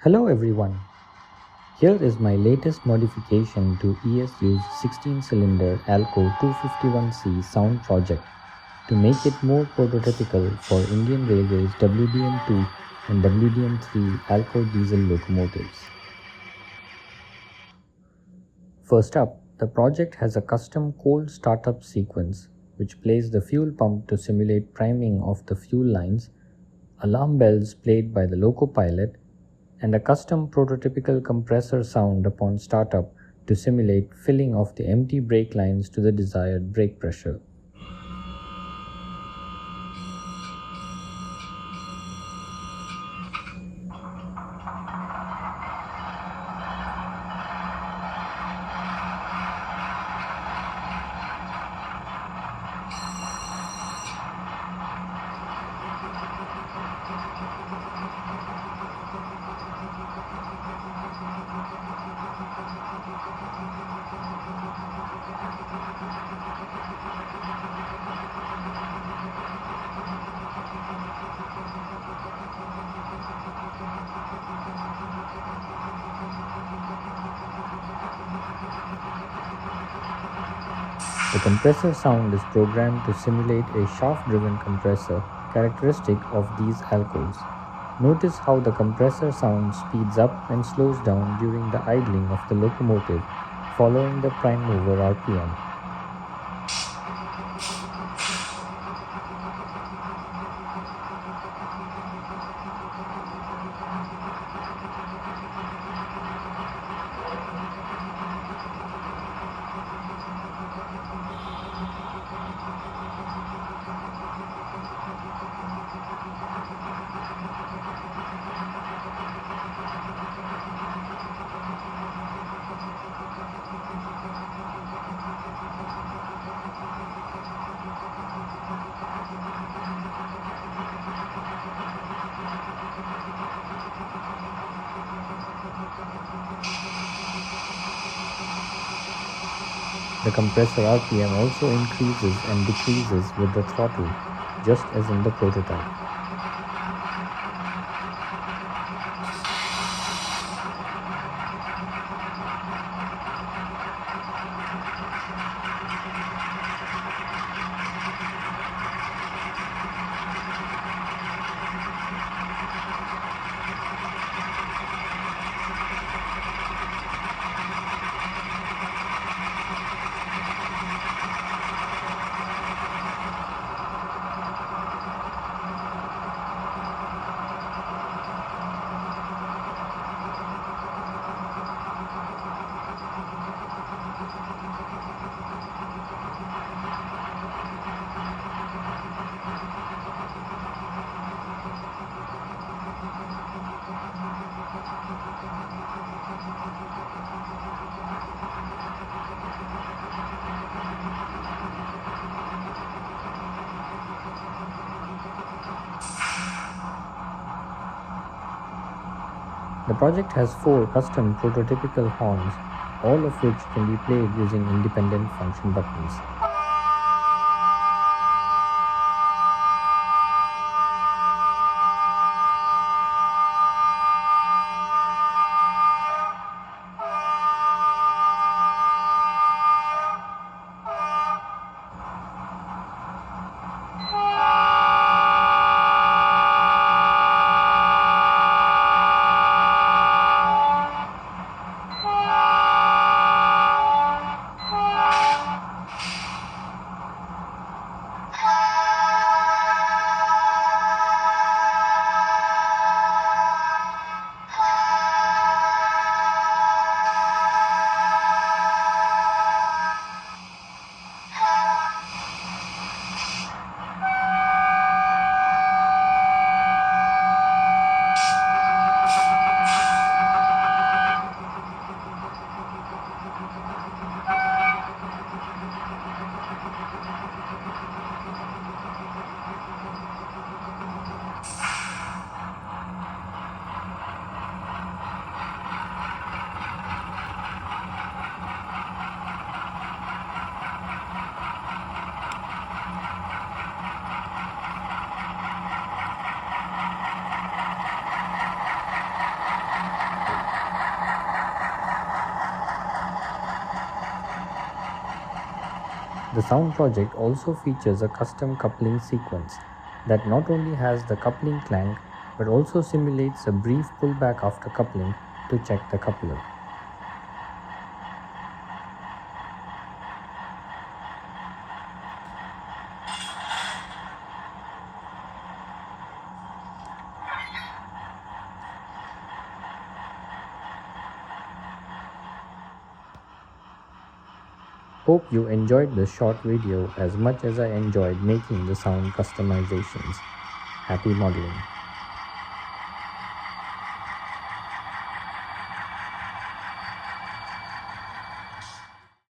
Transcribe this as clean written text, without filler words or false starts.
Hello everyone, here is my latest modification to ESU's 16-cylinder Alco 251C sound project to make it more prototypical for Indian Railways WDM2 and WDM3 Alco diesel locomotives. First up, the project has a custom cold startup sequence which plays the fuel pump to simulate priming of the fuel lines, alarm bells played by the loco pilot, and a custom prototypical compressor sound upon startup to simulate filling of the empty brake lines to the desired brake pressure. The compressor sound is programmed to simulate a shaft-driven compressor characteristic of these Alcos. Notice how the compressor sound speeds up and slows down during the idling of the locomotive following the prime mover RPM. The compressor RPM also increases and decreases with the throttle, just as in the prototype. The project has 4 custom prototypical horns, all of which can be played using independent function buttons. The sound project also features a custom coupling sequence that not only has the coupling clank but also simulates a brief pullback after coupling to check the coupler. Hope you enjoyed this short video as much as I enjoyed making the sound customizations. Happy modeling!